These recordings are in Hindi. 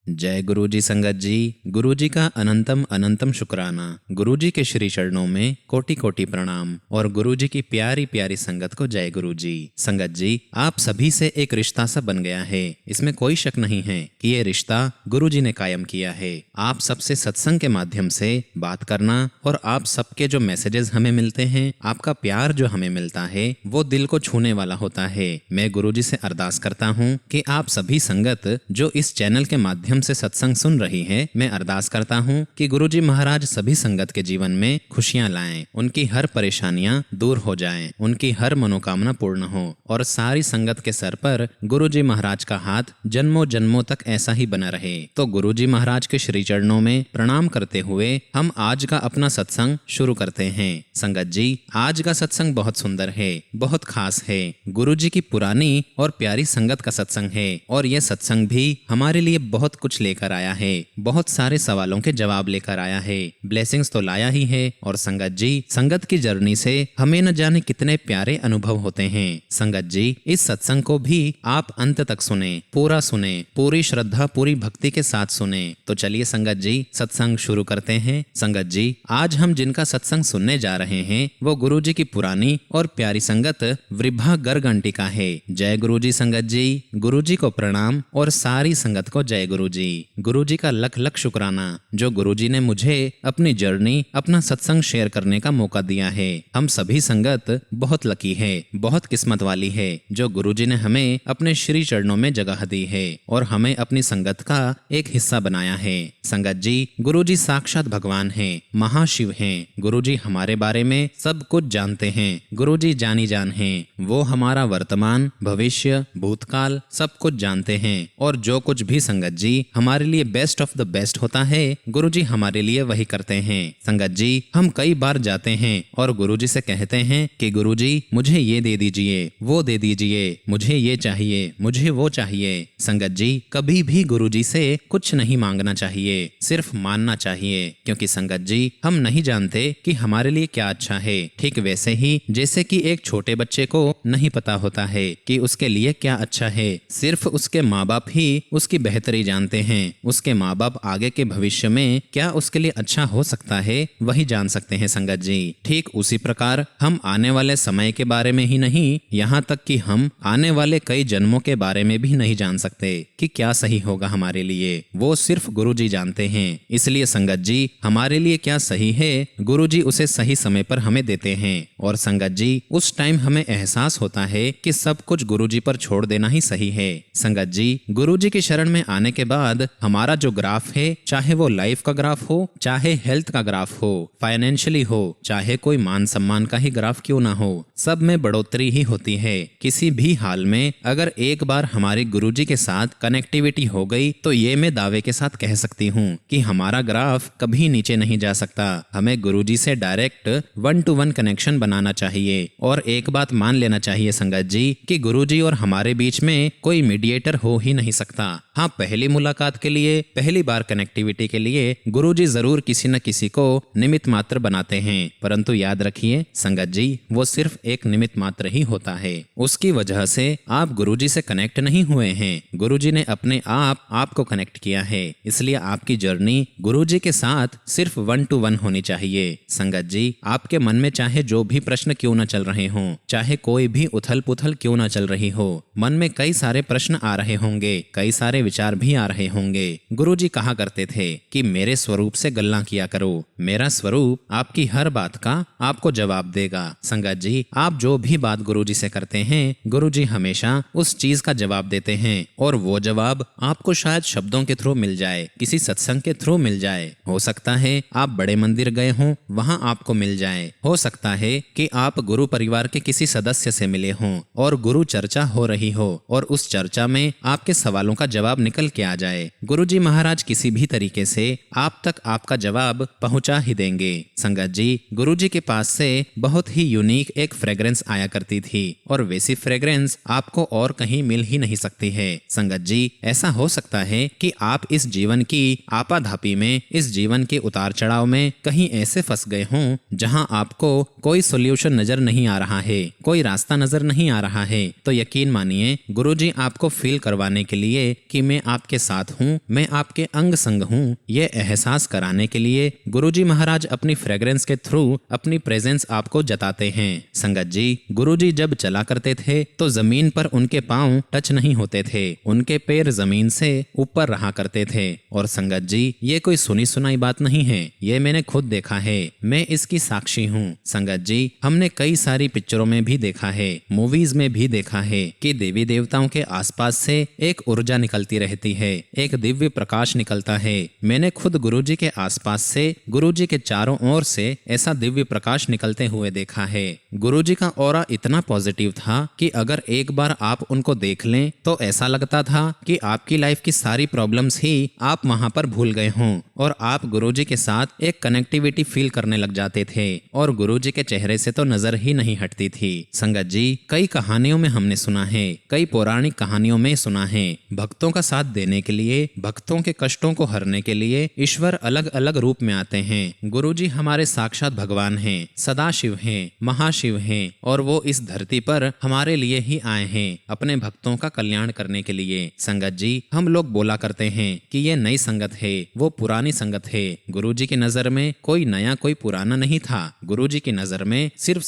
जय गुरु जी संगत जी। गुरु जी का अनंतम अनंतम शुक्राना। गुरु जी के श्री चरणों में कोटि कोटि प्रणाम और गुरु जी की प्यारी प्यारी संगत को जय गुरु जी। संगत जी, आप सभी से एक रिश्ता सा बन गया है, इसमें कोई शक नहीं है कि ये रिश्ता गुरु जी ने कायम किया है। आप सबसे सत्संग के माध्यम से बात करना और आप सबके जो मैसेजेस हमें मिलते हैं, आपका प्यार जो हमें मिलता है, वो दिल को छूने वाला होता है। मैं गुरु जी से अरदास करता हूँ कि आप सभी संगत जो इस चैनल के माध्यम से सत्संग सुन रही है, मैं अरदास करता हूँ कि गुरुजी महाराज सभी संगत के जीवन में खुशियां लाएं, उनकी हर परेशानियां दूर हो जाएं, उनकी हर मनोकामना पूर्ण हो और सारी संगत के सर पर गुरुजी महाराज का हाथ जन्मों जन्मों तक ऐसा ही बना रहे। तो गुरुजी महाराज के श्री चरणों में प्रणाम करते हुए हम आज का अपना सत्संग शुरू करते हैं। संगत जी, आज का सत्संग बहुत सुंदर है, बहुत खास है। गुरुजी की पुरानी और प्यारी संगत का सत्संग है और यह सत्संग भी हमारे लिए बहुत कुछ लेकर आया है, बहुत सारे सवालों के जवाब लेकर आया है। ब्लेसिंग्स तो लाया ही है और संगत जी, संगत की जर्नी से हमें न जाने कितने प्यारे अनुभव होते हैं। संगत जी, इस सत्संग को भी आप अंत तक सुने, पूरा सुने, पूरी श्रद्धा पूरी भक्ति के साथ सुने। तो चलिए संगत जी, सत्संग शुरू करते हैं। संगत जी, आज हम जिनका सत्संग सुनने जा रहे हैं वो गुरु जी की पुरानी और प्यारी संगत वृभा गर्गंटिका है। जय गुरु जी संगत जी। गुरु जी को प्रणाम और सारी संगत को जय गुरु जी। गुरु जी का लख लख शुक्राना जो गुरु जी ने मुझे अपनी जर्नी, अपना सत्संग शेयर करने का मौका दिया है। हम सभी संगत बहुत लकी है, बहुत किस्मत वाली है जो गुरु जी ने हमें अपने श्री चरणों में जगह दी है और हमें अपनी संगत का एक हिस्सा बनाया है। संगत जी, गुरु जी साक्षात भगवान हैं, महाशिव हैं। गुरु जी हमारे बारे में सब कुछ जानते हैं। गुरु जी जानी जान हैं, वो हमारा वर्तमान, भविष्य, भूतकाल सब कुछ जानते हैं और जो कुछ भी संगत जी हमारे लिए बेस्ट ऑफ द बेस्ट होता है, गुरु जी हमारे लिए वही करते हैं। संगत जी, हम कई बार जाते हैं और गुरु जी से कहते हैं कि गुरु जी मुझे ये दे दीजिए, वो दे दीजिए, मुझे ये चाहिए, मुझे वो चाहिए। संगत जी, कभी भी गुरु जी से कुछ नहीं मांगना चाहिए, सिर्फ मानना चाहिए, क्योंकि संगत जी हम नहीं जानते कि हमारे लिए क्या अच्छा है। ठीक वैसे ही जैसे कि एक छोटे बच्चे को नहीं पता होता है कि उसके लिए क्या अच्छा है, सिर्फ उसके माँ बाप ही उसकी बेहतरी जानते हैं। उसके माँ बाप आगे के भविष्य में क्या उसके लिए अच्छा हो सकता है, वही जान सकते हैं संगत जी। ठीक उसी प्रकार हम आने वाले समय के बारे में ही नहीं, यहाँ तक कि हम आने वाले कई जन्मों के बारे में भी नहीं जान सकते कि क्या सही होगा हमारे लिए, वो सिर्फ गुरु जी जानते हैं। इसलिए संगत जी, हमारे लिए क्या सही है, गुरु जी उसे सही समय पर हमें देते हैं और संगत जी उस टाइम हमें एहसास होता है कि सब कुछ गुरु जी पर छोड़ देना ही सही है। संगत जी, गुरु जी की शरण में आने के बाद हमारा जो ग्राफ है, चाहे वो लाइफ का ग्राफ हो, चाहे हेल्थ का ग्राफ हो, फाइनेंशियली हो, चाहे कोई मान सम्मान का ही ग्राफ क्यों ना हो, सब में बढ़ोतरी ही होती है। किसी भी हाल में अगर एक बार हमारे गुरु जी के साथ कनेक्टिविटी हो गई तो ये मैं दावे के साथ कह सकती हूँ कि हमारा ग्राफ कभी नीचे नहीं जा सकता। हमें गुरु जी से डायरेक्ट 1-to-1 कनेक्शन बनाना चाहिए और एक बात मान लेना चाहिए संगत जी कि गुरु जी और हमारे बीच में कोई मीडिएटर हो ही नहीं सकता। हाँ, पहली मुलाकात के लिए, पहली बार कनेक्टिविटी के लिए गुरु जी जरूर किसी न किसी को निमित्त मात्र बनाते हैं, परंतु याद रखिए संगत जी, वो सिर्फ एक निमित्त मात्र ही होता है। उसकी वजह से आप गुरु जी से कनेक्ट नहीं हुए हैं, गुरु जी ने अपने आप आपको कनेक्ट किया है। इसलिए आपकी जर्नी गुरु जी के साथ सिर्फ 1-to-1 होनी चाहिए। संगत जी, आपके मन में चाहे जो भी प्रश्न क्यों न चल रहे हों, चाहे कोई भी उथल पुथल क्यों न चल रही हो, मन में कई सारे प्रश्न आ रहे होंगे, कई सारे विचार भी आ रहे होंगे। गुरु जी कहा करते थे कि मेरे स्वरूप से गल्ला किया करो, मेरा स्वरूप आपकी हर बात का आपको जवाब देगा। संगत जी, आप जो भी बात गुरु जी से करते हैं, गुरु जी हमेशा उस चीज का जवाब देते हैं और वो जवाब आपको शायद शब्दों के थ्रू मिल जाए, किसी सत्संग के थ्रू मिल जाए। हो सकता है आप बड़े मंदिर गए हों, वहां आपको मिल जाए। हो सकता है कि आप गुरु परिवार के किसी सदस्य से मिले हों और गुरु चर्चा हो रही हो और उस चर्चा में आपके सवालों का जवाब निकल के आ जाए। गुरु जी महाराज किसी भी तरीके से आप तक आपका जवाब पहुंचा ही देंगे। संगत जी, गुरु जी के पास से बहुत ही यूनिक एक फ्रेग्रेंस आया करती थी और वैसी फ्रेग्रेंस आपको और कहीं मिल ही नहीं सकती है। संगत जी, ऐसा हो सकता है कि आप इस जीवन की आपाधापी में, इस जीवन के उतार चढ़ाव में कहीं ऐसे फंस गए हों जहां आपको कोई सोल्यूशन नजर नहीं आ रहा है, कोई रास्ता नजर नहीं आ रहा है, तो यकीन मानिए गुरु जी आपको फील करवाने के लिए कि मैं आपके साथ हूँ, मैं आपके अंग संग हूँ, ये एहसास कराने के लिए गुरुजी महाराज अपनी फ्रेग्रेंस के थ्रू अपनी प्रेजेंस आपको जताते हैं। संगत जी, गुरुजी जब चला करते थे तो जमीन पर उनके पांव टच नहीं होते थे, उनके पैर जमीन से ऊपर रहा करते थे। और संगत जी, ये कोई सुनी सुनाई बात नहीं है, ये मैंने खुद देखा है, मैं इसकी साक्षी हूँ। संगत जी, हमने कई सारी पिक्चरों में भी देखा है, मूवीज में भी देखा है कि देवी देवताओं के आसपास से एक ऊर्जा निकलती रहती है, एक दिव्य प्रकाश निकलता है। मैंने खुद गुरुजी के आसपास से, गुरुजी के चारों ओर से ऐसा दिव्य प्रकाश निकलते हुए देखा है। गुरुजी का ऑरा इतना पॉजिटिव था कि अगर एक बार आप उनको देख लें तो ऐसा लगता था कि आपकी लाइफ की सारी प्रॉब्लम्स ही आप वहां पर भूल गए हों और आप गुरुजी के साथ एक कनेक्टिविटी फील करने लग जाते थे और गुरुजी के चेहरे से तो नजर ही नहीं हटती थी। संगत जी, कई कहानियों में हमने सुना है, कई पौराणिक कहानियों में सुना है, भक्तों का साथ देने के लिए, भक्तों के कष्टों को हरने के लिए ईश्वर अलग अलग रूप में आते हैं। गुरुजी हमारे साक्षात भगवान हैं, सदाशिव हैं, महाशिव हैं और वो इस धरती पर हमारे लिए ही आए हैं, अपने भक्तों का कल्याण करने के लिए। संगत जी, हम लोग बोला करते हैं कि ये नई संगत है, वो पुरानी संगत है। गुरुजी की नजर में कोई नया कोई पुराना नहीं था। गुरुजी की नजर में सिर्फ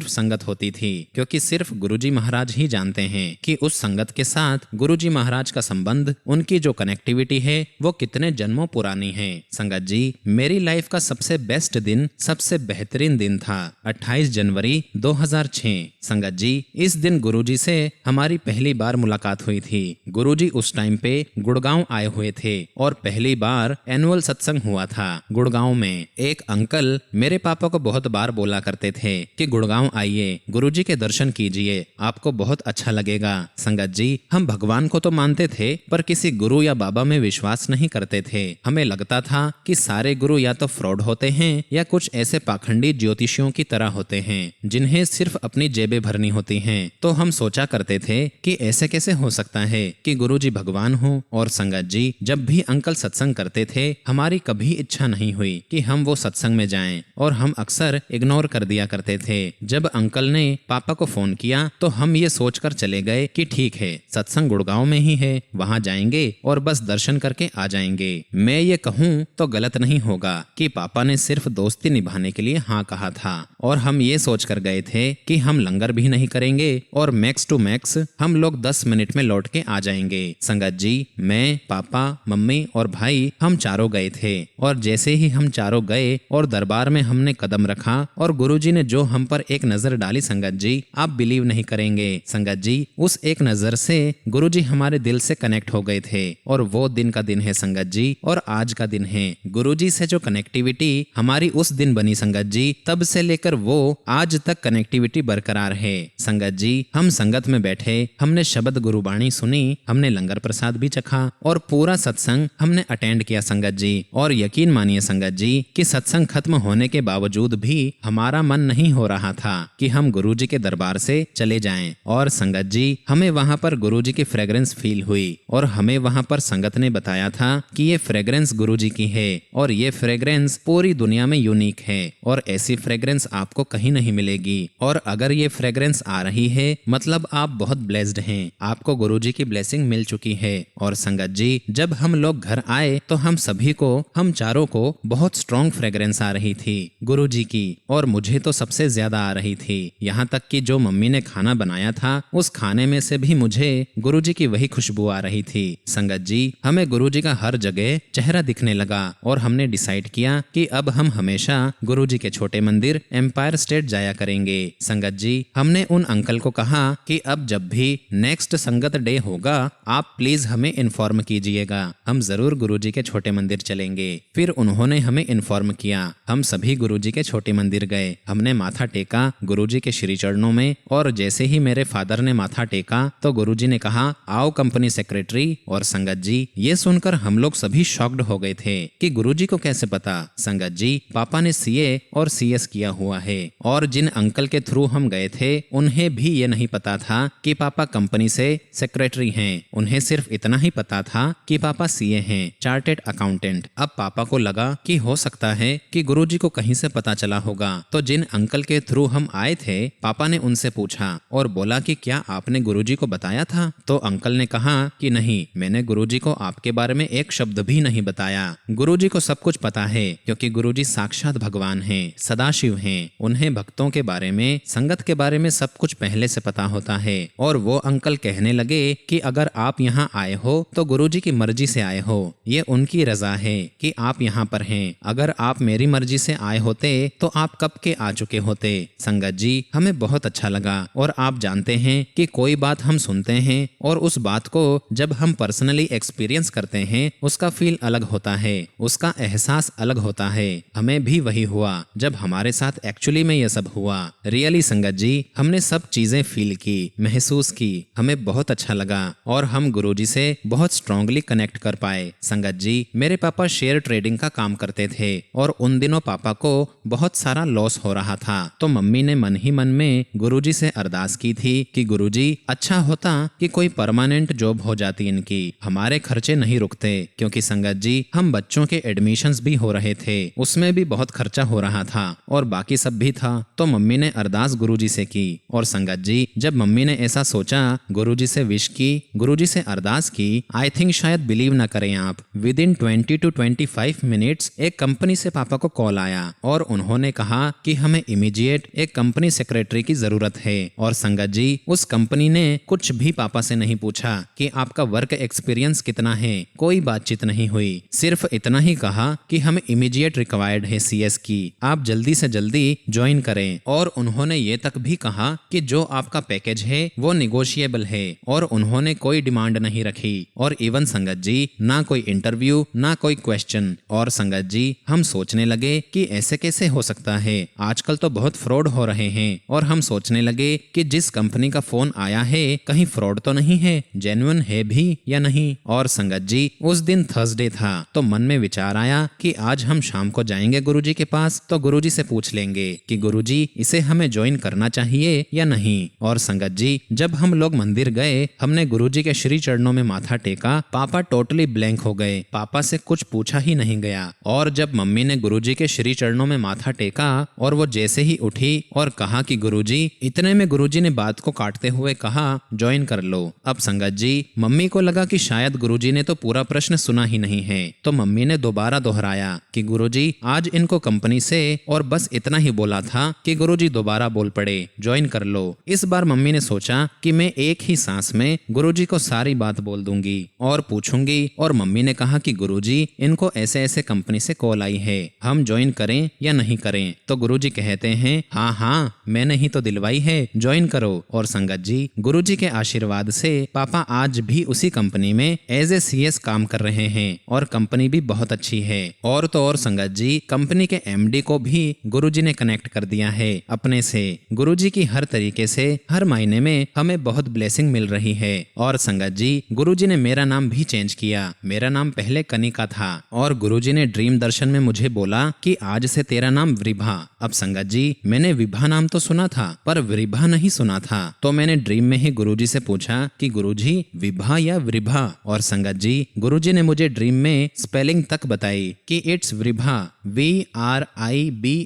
संगत होती थी, क्योंकि सिर्फ गुरुजी महाराज ही जानते हैं कि उस संगत के साथ गुरुजी महाराज का संबंध, उनकी जो कनेक्टिविटी है वो कितने जन्मों पुरानी है। संगत जी, मेरी लाइफ का सबसे बेस्ट दिन, सबसे बेहतरीन दिन था 28 जनवरी 2006। संगत जी, इस दिन गुरुजी से हमारी पहली बार मुलाकात हुई थी। गुरुजी उस टाइम पे गुड़गांव आए हुए थे और पहली बार एनुअल सत्संग हुआ था गुड़गांव में। एक अंकल मेरे पापा को बहुत बार बोला करते थे कि गुड़गांव आइए, गुरुजी के दर्शन कीजिए, आपको बहुत अच्छा लगेगा। संगत जी, हम भगवान को तो मानते थे पर किसी गुरु या बाबा में विश्वास नहीं करते थे। हमें लगता था कि सारे गुरु या तो फ्रॉड होते हैं या कुछ ऐसे पाखंडी ज्योतिषियों की तरह होते हैं जिन्हें सिर्फ अपनी जेबें भरनी होती हैं। तो हम सोचा करते थे कि ऐसे कैसे हो सकता है कि गुरुजी भगवान हो। और संगत जी, जब भी अंकल सत्संग करते थे हमारी कभी इच्छा नहीं हुई कि हम वो सत्संग में जाएं और हम अक्सर इग्नोर कर दिया करते थे। जब अंकल ने पापा को फोन किया तो हम ये सोचकर चले गए कि ठीक है, सत्संग गुड़गांव में ही है, वहां जाएंगे और बस दर्शन करके आ जाएंगे। मैं ये कहूँ तो गलत नहीं होगा कि पापा ने सिर्फ दोस्ती निभाने के लिए हाँ कहा था और हम ये सोच कर गए थे कि हम लंगर भी नहीं करेंगे और मैक्स टू मैक्स हम लोग 10 मिनट में लौट के आ जाएंगे। संगत जी, मैं, पापा, मम्मी और भाई हम चारों गए थे और जैसे ही हम चारों गए और दरबार में हमने कदम रखा और गुरुजी ने जो हम पर एक नजर डाली संगत जी, आप बिलीव नहीं करेंगे। संगत जी, उस एक नजर से गुरुजी हमारे दिल से कनेक्ट हो गए थे और वो दिन का दिन है संगत जी, और आज का दिन है। गुरुजी से जो कनेक्टिविटी हमारी उस दिन बनी संगत जी, तब से लेकर वो आज तक कनेक्टिविटी बरकरार है। संगत जी, हम संगत में बैठे, हमने शब्द गुरुबाणी सुनी, हमने लंगर प्रसाद भी चखा और पूरा सत्संग हमने अटेंड किया संगत जी। और यकीन मानिए संगत जी कि सत्संग खत्म होने के बावजूद भी हमारा मन नहीं हो रहा था कि हम गुरुजी के दरबार से चले जाएं। और संगत जी, हमें वहां पर गुरुजी की फ्रेग्रेंस फील हुई और हमें वहां पर संगत ने बताया था कि ये फ्रेग्रेंस गुरुजी की है और ये फ्रेग्रेंस पूरी दुनिया में यूनिक है और ऐसी फ्रेग्रेंस आपको कहीं नहीं मिलेगी। और अगर ये फ्रेग्रेंस आ रही है मतलब आप बहुत ब्लेस्ड हैं, आपको गुरुजी की ब्लेसिंग मिल चुकी है। और संगत जी, जब हम लोग घर आए तो हम सभी को, हम चारों को बहुत स्ट्रॉन्ग फ्रेग्रेंस आ रही थी गुरुजी की और मुझे तो सबसे ज्यादा आ रही थी। यहाँ तक कि जो मम्मी ने खाना बनाया था उस खाने में से भी मुझे गुरुजी की वही खुशबू आ रही थी। संगत जी, हमें गुरुजी का हर जगह चेहरा दिखने लगा और हमने डिसाइड किया कि अब हम हमेशा गुरुजी के छोटे मंदिर एम्पायर स्टेट जाया करेंगे। संगत जी, हमने उन अंकल को कहा कि अब जब भी नेक्स्ट संगत डे होगा आप प्लीज हमें इन्फॉर्म कीजिएगा, हम जरूर गुरुजी के छोटे मंदिर चलेंगे। फिर उन्होंने हमें इन्फॉर्म किया, हम सभी गुरुजी के छोटे मंदिर गए, हमने माथा टेका गुरुजी के श्री चरणों में और जैसे ही मेरे फादर ने माथा टेका तो गुरुजी ने कहा आओ कंपनी सेक्रेटरी। और संगत जी, ये सुनकर हम लोग सभी शॉक्ड हो गए थे कि गुरुजी को कैसे पता। संगत जी, पापा ने सीए और सीएस किया हुआ है और जिन अंकल के थ्रू हम गए थे उन्हें भी ये नहीं पता था कि पापा कंपनी से सेक्रेटरी हैं। उन्हें सिर्फ इतना ही पता था कि पापा सीए हैं, चार्टेड अकाउंटेंट। अब पापा को लगा कि हो सकता है कि गुरुजी को कहीं से पता चला होगा, तो जिन अंकल के थ्रू हम आए थे पापा ने उनसे पूछा और बोला कि क्या आपने गुरुजी को बताया था? तो अंकल ने कहा कि नहीं, मैंने मैंने गुरुजी को आपके बारे में एक शब्द भी नहीं बताया। गुरुजी को सब कुछ पता है क्योंकि गुरुजी साक्षात भगवान हैं, सदाशिव हैं। उन्हें भक्तों के बारे में, संगत के बारे में सब कुछ पहले से पता होता है। और वो अंकल कहने लगे कि अगर आप यहाँ आए हो तो गुरुजी की मर्जी से आए हो, ये उनकी रजा है कि आप यहाँ पर हैं। अगर आप मेरी मर्जी से आए होते तो आप कब के आ चुके होते। संगत जी, हमें बहुत अच्छा लगा। और आप जानते हैं कि कोई बात हम सुनते हैं और उस बात को जब हम पर्सनली एक्सपीरियंस करते हैं उसका फील अलग होता है, उसका एहसास अलग होता है। हमें भी वही हुआ जब हमारे साथ एक्चुअली में यह सब हुआ। रियली संगत जी, हमने सब चीजें फील की, महसूस की, हमें बहुत अच्छा लगा और हम गुरुजी से बहुत स्ट्रांगली कनेक्ट कर पाए। संगत जी, मेरे पापा शेयर ट्रेडिंग का काम करते थे और उन दिनों पापा को बहुत सारा लॉस हो रहा था। तो मम्मी ने मन ही मन में गुरुजी से अरदास की थी कि गुरुजी, अच्छा होता कि कोई परमानेंट जॉब हो जाती इनकी, हमारे खर्चे नहीं रुकते। क्योंकि संगत जी, हम बच्चों के एडमिशन्स भी हो रहे थे, उसमें भी बहुत खर्चा हो रहा था और बाकी सब भी था। तो मम्मी ने अरदास गुरुजी से की। और संगत जी, जब मम्मी ने ऐसा सोचा, गुरुजी से विश की, गुरुजी से अरदास की, आई थिंक शायद बिलीव ना करें आप, विद इन 20 to 25 मिनट्स एक कंपनी से पापा को कॉल आया और उन्होंने कहा कि हमें इमीडिएट एक कंपनी सेक्रेटरी की जरूरत है। और संगत जी, उस कंपनी ने कुछ भी पापा से नहीं पूछा कि आपका वर्क एक्सपीरियंस कितना है, कोई बातचीत नहीं हुई। सिर्फ इतना ही कहा कि हमें इमीडिएट रिक्वायर्ड है सीएस की, आप जल्दी से जल्दी ज्वाइन करें। और उन्होंने ये तक भी कहा कि जो आपका पैकेज है वो निगोशिएबल है और उन्होंने कोई डिमांड नहीं रखी। और इवन संगत जी, ना कोई इंटरव्यू, ना कोई क्वेश्चन। और संगत जी, हम सोचने लगे कि ऐसे कैसे हो सकता है, आजकल तो बहुत फ्रॉड हो रहे हैं। और हम सोचने लगे कि जिस कंपनी का फोन आया है कहीं फ्रॉड तो नहीं है, जेन्युइन है भी या नहीं। और संगत जी, उस दिन थर्सडे था तो मन में विचार आया कि आज हम शाम को जाएंगे गुरुजी के पास, तो गुरुजी से पूछ लेंगे कि गुरुजी, इसे हमें ज्वाइन करना चाहिए या नहीं। और संगत जी, जब हम लोग मंदिर गए, हमने गुरुजी के श्री चरणों में माथा टेका, पापा टोटली ब्लैंक हो गए, पापा से कुछ पूछा ही नहीं गया। और जब मम्मी ने गुरुजी के श्री चरणों में माथा टेका और वो जैसे ही उठी और कहा कि गुरुजी, इतने में गुरुजी ने बात को काटते हुए कहा, ज्वाइन कर लो। अब संगत जी, मम्मी को लगा कि शायद गुरुजी ने तो पूरा प्रश्न सुना ही नहीं है, तो मम्मी ने दोबारा दोहराया कि गुरुजी, आज इनको कंपनी से और बस इतना ही बोला था कि गुरुजी दोबारा बोल पड़े, ज्वाइन कर लो। इस बार मम्मी ने सोचा कि मैं एक ही सांस में गुरुजी को सारी बात बोल दूंगी और पूछूंगी। और मम्मी ने कहा कि गुरुजी, इनको ऐसे ऐसे कंपनी से कॉल आई है, हम ज्वाइन करें या नहीं करें। तो गुरुजी कहते हैं, हाँ हाँ, मैंने ही तो दिलवाई है, ज्वाइन करो। और संगत जी, गुरुजी के आशीर्वाद से पापा आज भी उसी कंपनी में एज ए सीएस काम कर रहे हैं और कंपनी भी बहुत अच्छी है। और तो और संगत जी, कंपनी के एमडी को भी गुरुजी ने कनेक्ट कर दिया है अपने से। गुरुजी की हर तरीके से हर महीने में हमें बहुत ब्लेसिंग मिल रही है। और संगत जी, गुरुजी ने मेरा नाम भी चेंज किया, मेरा नाम पहले कनिका था और गुरुजी ने ड्रीम दर्शन में मुझे बोला कि आज से तेरा नाम वृभा। अब संगत जी, मैंने विभा नाम तो सुना था पर वृभा नहीं सुना था। तो मैंने ड्रीम में ही गुरुजी से पूछा कि गुरुजी, विभा या वृभा। और संगत जी, गुरुजी ने मुझे ड्रीम में स्पेलिंग तक बताई कि इट्स वृभा, VRIBHA,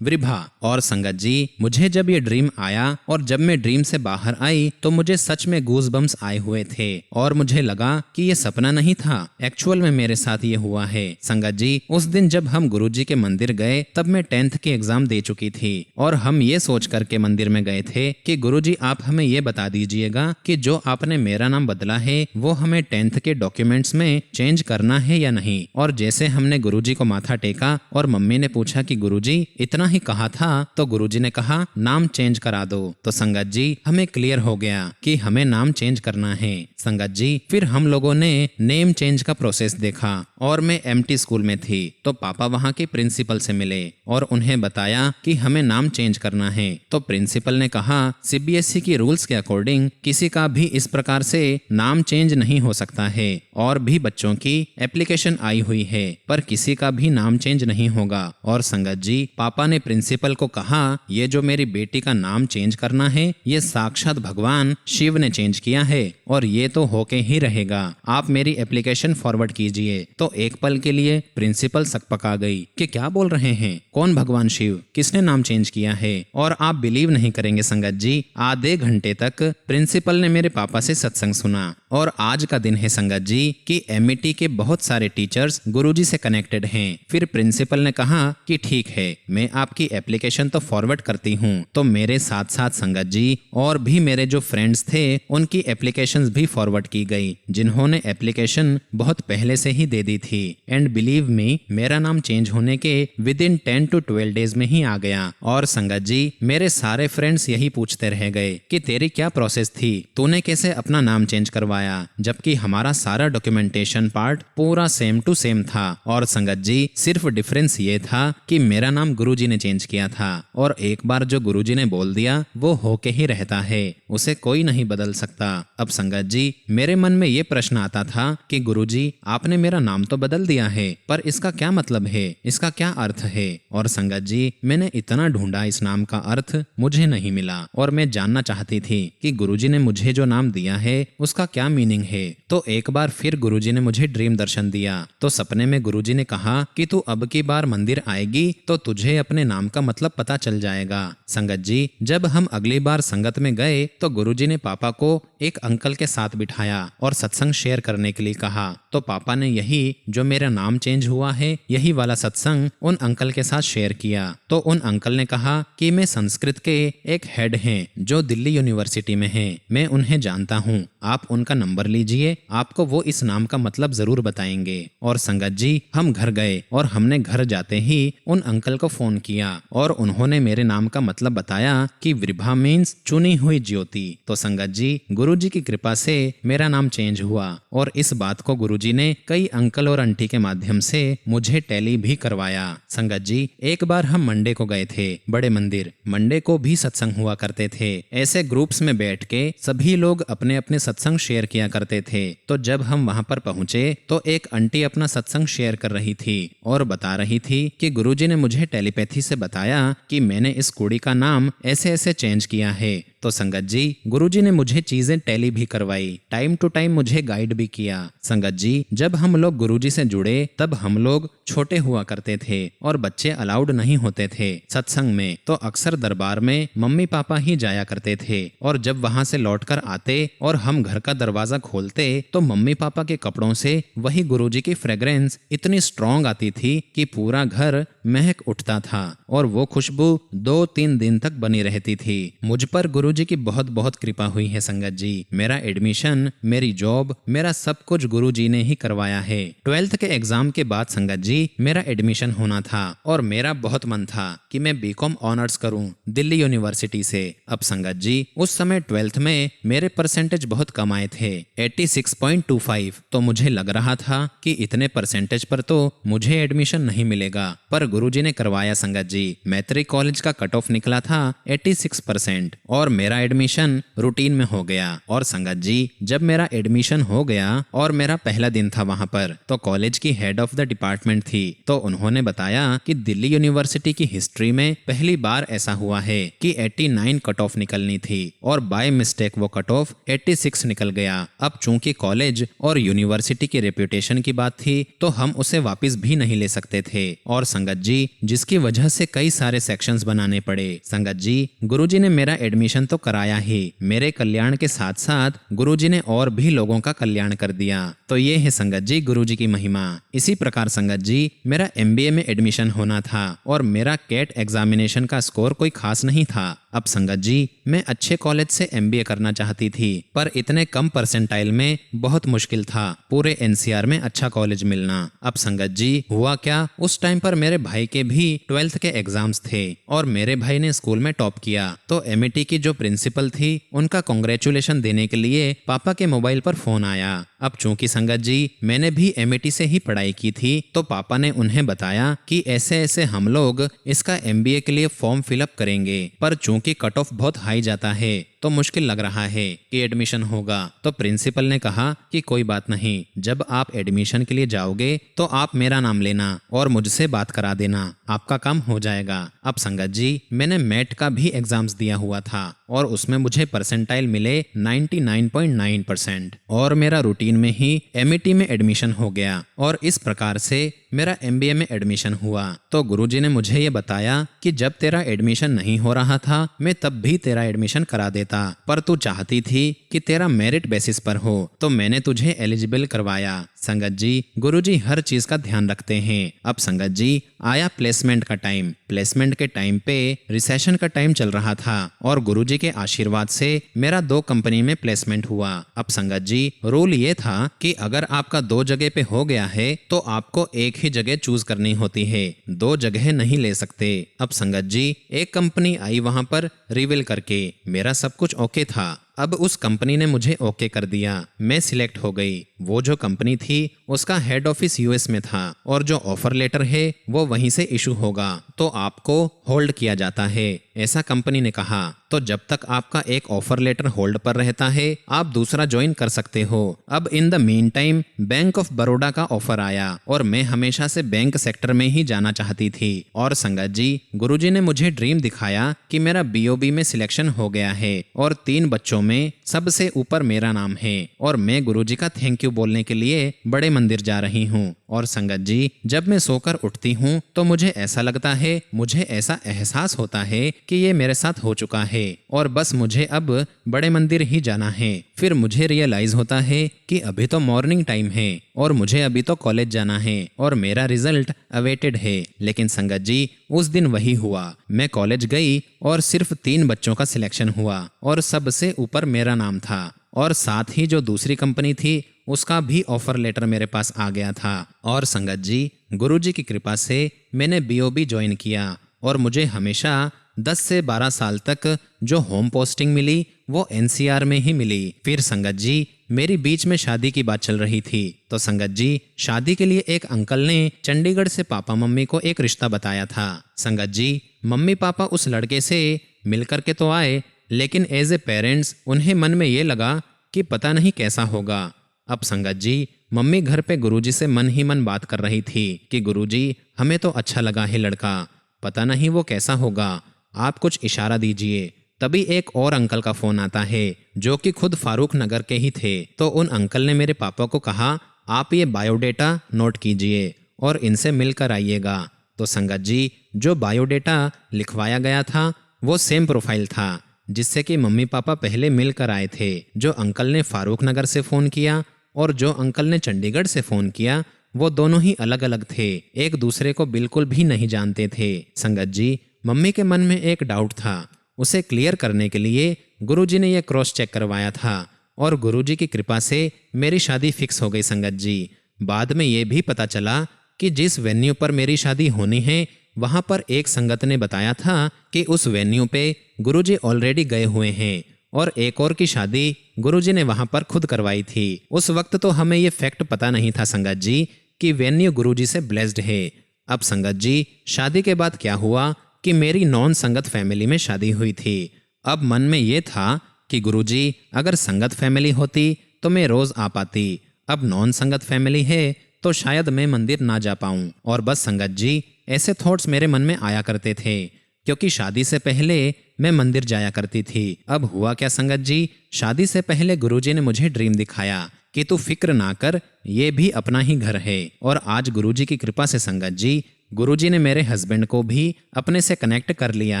वृभा। और संगत जी, मुझे जब ये ड्रीम आया और जब मैं ड्रीम से बाहर आई तो मुझे सच में गूज़बम्स आए हुए थे और मुझे लगा कि ये सपना नहीं था, एक्चुअल में मेरे साथ ये हुआ है। संगत जी, उस दिन जब हम गुरुजी के मंदिर गए तब मैं 10th की एग्जाम दे चुकी थी और हम ये सोच करके मंदिर में गए थे कि गुरुजी, आप हमें ये बता दीजिएगा कि जो आपने मेरा नाम बदला है वो हमें 10th के डॉक्यूमेंट्स में चेंज करना है या नहीं। और जैसे हमने गुरुजी को माथा टेका और मम्मी ने पूछा कि गुरुजी, इतना ही कहा था, तो गुरुजी ने कहा, नाम चेंज करा दो। तो संगत जी, हमें क्लियर हो गया कि हमें नाम चेंज करना है। संगत जी, फिर हम लोगों ने नेम चेंज का प्रोसेस देखा और मैं एमटी स्कूल में थी तो पापा वहाँ के प्रिंसिपल से मिले और उन्हें बताया कि हमें नाम चेंज करना है। तो प्रिंसिपल ने कहा, सीबीएसई की रूल्स के अकॉर्डिंग किसी का भी इस प्रकार से नाम चेंज नहीं हो सकता है और भी बच्चों की एप्लीकेशन आई हुई है पर किसी का भी नाम चेंज नहीं होगा। और संगत जी, पापा ने प्रिंसिपल को कहा, ये जो मेरी बेटी का नाम चेंज करना है ये साक्षात भगवान शिव ने चेंज किया है और ये तो होके ही रहेगा, आप मेरी एप्लीकेशन फॉरवर्ड कीजिए। तो एक पल के लिए प्रिंसिपल सकपका गई कि क्या बोल रहे हैं, कौन भगवान शिव, किसने नाम चेंज किया है। और आप बिलीव नहीं करेंगे संगत जी, आधे घंटे तक प्रिंसिपल ने मेरे पापा से सत्संग सुना और आज का दिन है संगत जी कि एमईटी के बहुत सारे टीचर्स गुरुजी से कनेक्टेड हैं। फिर प्रिंसिपल ने कहा कि ठीक है, मैं आपकी एप्लीकेशन तो फॉरवर्ड करती हूँ। तो मेरे साथ साथ संगत जी और भी मेरे जो फ्रेंड्स थे उनकी एप्लीकेशंस भी फॉरवर्ड की गई, जिन्होंने एप्लीकेशन बहुत पहले से ही दे दी थी। एंड बिलीव मी, मेरा नाम चेंज होने के विद इन 10 to 12 डेज में ही आ गया। और संगत जी मेरे सारे फ्रेंड्स यही पूछते रह गए कि तेरी क्या प्रोसेस थी, तूने कैसे अपना नाम चेंज करवाया, जबकि हमारा सारा डॉक्यूमेंटेशन पार्ट पूरा सेम टू सेम था। और संगत जी सिर्फ डिफरेंस ये था कि मेरा नाम गुरुजी ने चेंज किया था, और एक बार जो गुरुजी ने बोल दिया वो होके ही रहता है, उसे कोई नहीं बदल सकता। अब संगत जी मेरे मन में ये प्रश्न आता था कि गुरुजी आपने मेरा नाम तो बदल दिया है, पर इसका क्या मतलब है, इसका क्या अर्थ है। और संगत जी मैंने इतना ढूंढा इस नाम का अर्थ, मुझे नहीं मिला। और मैं जानना चाहती थी कि गुरुजी ने मुझे जो नाम दिया है उसका क्या मीनिंग है। तो एक बार फिर गुरुजी ने मुझे ड्रीम दर्शन दिया। तो सपने में गुरुजी ने कहा कि तू अब की बार मंदिर आएगी तो तुझे अपने नाम का मतलब पता चल जाएगा। संगत जी जब हम अगली बार संगत में गए तो गुरुजी ने पापा को एक अंकल के साथ बिठाया और सत्संग शेयर करने के लिए कहा। तो पापा ने यही जो मेरा नाम चेंज हुआ है यही वाला सत्संग उन अंकल के साथ शेयर किया। तो उन अंकल ने कहा कि मैं संस्कृत के एक हेड हैं जो दिल्ली यूनिवर्सिटी में हैं, मैं उन्हें जानता हूँ, आप उनका नंबर लीजिए, आपको वो इस नाम का मतलब जरूर बताएंगे। और संगत जी हम घर गए और हमने घर जाते ही उन अंकल को फोन किया और उन्होंने मेरे नाम का मतलब बताया कि विभा मीन्स चुनी हुई ज्योति। तो संगत जी गुरुजी की कृपा से मेरा नाम चेंज हुआ और इस बात को गुरुजी ने कई अंकल और आंटी के माध्यम से मुझे टैली भी करवाया। संगत जी एक बार हम मंडे को गए थे बड़े मंदिर, मंडे को भी सत्संग हुआ करते थे। ऐसे ग्रुप्स में बैठ के सभी लोग अपने अपने सत्संग शेयर किया करते थे। तो जब हम वहां पर पहुंचे तो एक आंटी अपना सत्संग शेयर कर रही थी और बता रही थी कि गुरुजी ने मुझे टेलीपैथी से बताया कि मैंने इस कुड़ी का नाम ऐसे ऐसे चेंज किया है। तो संगत जी गुरुजी ने मुझे चीजें टैली भी करवाई, टाइम टू टाइम मुझे गाइड भी किया। संगत जी जब हम लोग गुरुजी से जुड़े तब हम लोग छोटे हुआ करते थे और बच्चे अलाउड नहीं होते थे सत्संग में। तो अक्सर दरबार में मम्मी पापा ही जाया करते थे और जब वहां से लौटकर आते और हम घर का दरवाजा खोलते तो मम्मी पापा के कपड़ों से वही गुरुजी की फ्रेग्रेंस इतनी स्ट्रॉन्ग आती थी कि पूरा घर महक उठता था और वो खुशबू 2-3 दिन तक बनी रहती थी। मुझ पर गुरुजी की बहुत बहुत कृपा हुई है संगत जी। मेरा एडमिशन, मेरी जॉब, मेरा सब कुछ गुरुजी ने ही करवाया है। 12th के एग्जाम के बाद संगत जी मेरा एडमिशन होना था और मेरा बहुत मन था कि मैं बीकॉम ऑनर्स करूं दिल्ली यूनिवर्सिटी से। अब संगत जी उस समय 12th में मेरे परसेंटेज बहुत कम आए थे, 86.25। तो मुझे लग रहा था कि इतने परसेंटेज पर तो मुझे एडमिशन नहीं मिलेगा, पर गुरुजी ने करवाया संगत जी। मैट्रिक कॉलेज का कट ऑफ निकला था 86% और मेरा एडमिशन रूटीन में हो गया। और संगत जी जब मेरा एडमिशन हो गया और मेरा पहला दिन था वहां पर, तो कॉलेज की हेड ऑफ द डिपार्टमेंट थी। तो उन्होंने बताया कि दिल्ली यूनिवर्सिटी की हिस्ट्री में पहली बार ऐसा हुआ है कि 89 कट ऑफ निकलनी थी और बाय मिस्टेक वो कट ऑफ 86 निकल गया। अब चूंकि कॉलेज और यूनिवर्सिटी की रेप्यूटेशन की बात थी तो हम उसे वापस भी नहीं ले सकते थे। और संगत जी जिसकी वजह से कई सारे सेक्शंस बनाने पड़े। संगत जी गुरुजी ने मेरा एडमिशन तो कराया ही, मेरे कल्याण के साथ साथ गुरुजी ने और भी लोगों का कल्याण कर दिया। तो ये है संगत जी गुरुजी की महिमा। इसी प्रकार संगत जी मेरा MBA में एडमिशन होना था और मेरा कैट एग्जामिनेशन का स्कोर कोई खास नहीं था। अब संगत जी मैं अच्छे कॉलेज से MBA करना चाहती थी, पर इतने कम परसेंटाइल में बहुत मुश्किल था पूरे NCR में अच्छा कॉलेज मिलना। अब संगत जी हुआ क्या, उस टाइम पर मेरे भाई के भी 12th के एग्जाम्स थे और मेरे भाई ने स्कूल में टॉप किया। तो MET की जो प्रिंसिपल थी उनका कांग्रेचुलेशन देने के लिए पापा के मोबाइल पर फोन आया। अब चूंकि संगत जी मैंने भी MET से ही पढ़ाई की थी तो पापा ने उन्हें बताया कि ऐसे ऐसे हम लोग इसका MBA के लिए फॉर्म फिलअप करेंगे, पर चूंकि कट ऑफ बहुत हाई जाता है तो मुश्किल लग रहा है कि एडमिशन होगा। तो प्रिंसिपल ने कहा कि कोई बात नहीं, जब आप एडमिशन के लिए जाओगे तो आप मेरा नाम लेना और मुझसे बात करा देना, आपका काम हो जाएगा। अब संगत जी मैंने मैट का भी एग्जाम्स दिया हुआ था और उसमें मुझे परसेंटाइल मिले 99.9% और मेरा रूटीन में ही MET में एडमिशन हो गया। और इस प्रकार से मेरा MBA में एडमिशन हुआ तो गुरुजी ने मुझे ये बताया कि जब तेरा एडमिशन नहीं हो रहा था मैं तब भी तेरा एडमिशन करा देता, पर तू चाहती थी कि तेरा मेरिट बेसिस पर हो तो मैंने तुझे एलिजिबल करवाया। संगत जी, गुरुजी हर चीज का ध्यान रखते हैं। अब संगत जी, आया प्लेसमेंट का टाइम। प्लेसमेंट के टाइम पे रिसेशन का टाइम चल रहा था और गुरुजी के आशीर्वाद से मेरा 2 कंपनी में प्लेसमेंट हुआ। अब संगत जी, रूल ये था कि अगर आपका 2 जगह पे हो गया है तो आपको एक ही जगह चूज करनी होती है, 2 जगह नहीं ले सकते। अब संगत जी, एक कंपनी आई वहां पर रिवील करके, मेरा सब कुछ ओके था। अब उस कंपनी ने मुझे ओके कर दिया, मैं सिलेक्ट हो गई। वो जो कंपनी थी उसका हेड ऑफिस यूएस में था और जो ऑफर लेटर है वो वहीं से इशू होगा तो आपको होल्ड किया जाता है, ऐसा कंपनी ने कहा। तो जब तक आपका एक ऑफर लेटर होल्ड पर रहता है आप दूसरा ज्वाइन कर सकते हो। अब in the mean time bank of Baroda का ऑफर आया और मैं हमेशा से बैंक सेक्टर में ही जाना चाहती थी। और संगत जी, गुरुजी ने मुझे ड्रीम दिखाया कि मेरा BOB में सिलेक्शन हो गया है और 3 बच्चों में सबसे ऊपर मेरा नाम है और मैं गुरुजी का थैंक यू बोलने के लिए बड़े मंदिर जा रही हूँ। और संगत जी, जब मैं सोकर उठती हूँ तो मुझे ऐसा लगता है, मुझे ऐसा एहसास होता है कि ये मेरे साथ हो चुका है और बस मुझे अब बड़े मंदिर ही जाना है। फिर मुझे रियलाइज होता है कि अभी तो मॉर्निंग टाइम है और मुझे अभी तो कॉलेज जाना है और मेरा रिजल्ट अवेटेड है। लेकिन संगत जी, उस दिन वही हुआ, मैं कॉलेज गई और सिर्फ 3 बच्चों का सिलेक्शन हुआ और सबसे ऊपर मेरा नाम था और साथ ही जो दूसरी कंपनी थी उसका भी ऑफर लेटर मेरे पास आ गया था। और संगत जी, गुरुजी की कृपा से मैंने BOB ज्वाइन किया और मुझे हमेशा 10 से 12 साल तक जो होम पोस्टिंग मिली वो NCR में ही मिली। फिर संगत जी, मेरी बीच में शादी की बात चल रही थी तो संगत जी, शादी के लिए एक अंकल ने चंडीगढ़ से पापा मम्मी को एक रिश्ता बताया था। संगत जी, मम्मी पापा उस लड़के से मिल करके तो आए लेकिन एज ए पेरेंट्स उन्हें मन में ये लगा कि पता नहीं कैसा होगा। अब संगत जी, मम्मी घर पे गुरुजी से मन ही मन बात कर रही थी कि गुरुजी, हमें तो अच्छा लगा है लड़का, पता नहीं वो कैसा होगा, आप कुछ इशारा दीजिए। तभी एक और अंकल का फोन आता है जो कि खुद फारूक नगर के ही थे। तो उन अंकल ने मेरे पापा को कहा, आप ये बायोडेटा नोट कीजिए और इनसे मिलकर आइएगा। तो संगत जी, जो बायोडेटा लिखवाया गया था वो सेम प्रोफाइल था जिससे कि मम्मी पापा पहले मिलकर आए थे। जो अंकल ने फारूक नगर से फ़ोन किया और जो अंकल ने चंडीगढ़ से फ़ोन किया वो दोनों ही अलग अलग थे, एक दूसरे को बिल्कुल भी नहीं जानते थे। संगत जी, मम्मी के मन में एक डाउट था, उसे क्लियर करने के लिए गुरुजी ने यह क्रॉस चेक करवाया था और गुरुजी की कृपा से मेरी शादी फिक्स हो गई। संगत जी, बाद में ये भी पता चला कि जिस वेन्यू पर मेरी शादी होनी है वहां पर एक संगत ने बताया था कि उस वेन्यू पे गुरुजी ऑलरेडी गए हुए हैं और एक और की शादी गुरुजी ने वहां पर खुद करवाई थी। उस वक्त तो हमें ये फैक्ट पता नहीं था संगत जी कि वेन्यू गुरुजी से ब्लेस्ड है। अब संगत जी, शादी के बाद क्या हुआ कि मेरी नॉन संगत फैमिली में शादी हुई थी। अब मन में ये था कि गुरुजी अगर संगत फैमिली होती तो मैं रोज आ पाती, अब नॉन संगत फैमिली है तो शायद मैं मंदिर ना जा पाऊं। और बस संगत जी, ऐसे थॉट्स मेरे मन में आया करते थे क्योंकि शादी से पहले मैं मंदिर जाया करती थी। अब हुआ क्या संगत जी, शादी से पहले गुरुजी ने मुझे ड्रीम दिखाया कि तू फिक्र ना कर, ये भी अपना ही घर है। और आज गुरुजी की कृपा से संगत जी, गुरुजी ने मेरे हस्बैंड को भी अपने से कनेक्ट कर लिया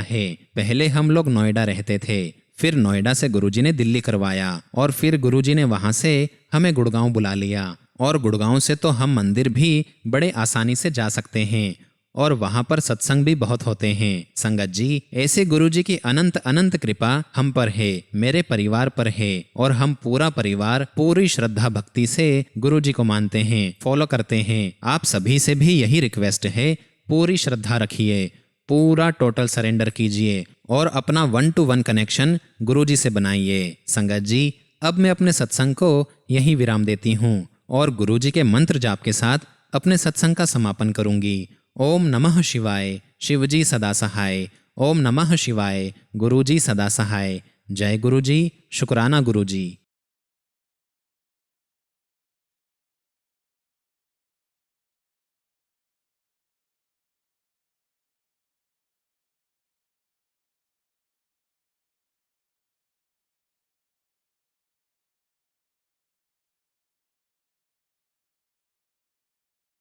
है। पहले हम लोग नोएडा रहते थे, फिर नोएडा से गुरुजी ने दिल्ली करवाया और फिर गुरुजी ने वहां से हमें गुड़गांव बुला लिया और गुड़गांव से तो हम मंदिर भी बड़े आसानी से जा सकते हैं और वहां पर सत्संग भी बहुत होते हैं। संगत जी, ऐसे गुरुजी की अनंत अनंत कृपा हम पर है, मेरे परिवार पर है और हम पूरा परिवार पूरी श्रद्धा भक्ति से गुरुजी को मानते हैं, फॉलो करते हैं। आप सभी से भी यही रिक्वेस्ट है, पूरी श्रद्धा रखिए, पूरा टोटल सरेंडर कीजिए और अपना 1-to-1 कनेक्शन गुरुजी से बनाइए। संगत जी, अब मैं अपने सत्संग को यहीं विराम देती हूँ और गुरुजी के मंत्र जाप के साथ अपने सत्संग का समापन करूंगी। ओम नमः शिवाय, शिवजी सदा सहाय। ओम नमः शिवाय, गुरुजी सदा सहाय। जय गुरुजी, शुक्राना गुरुजी।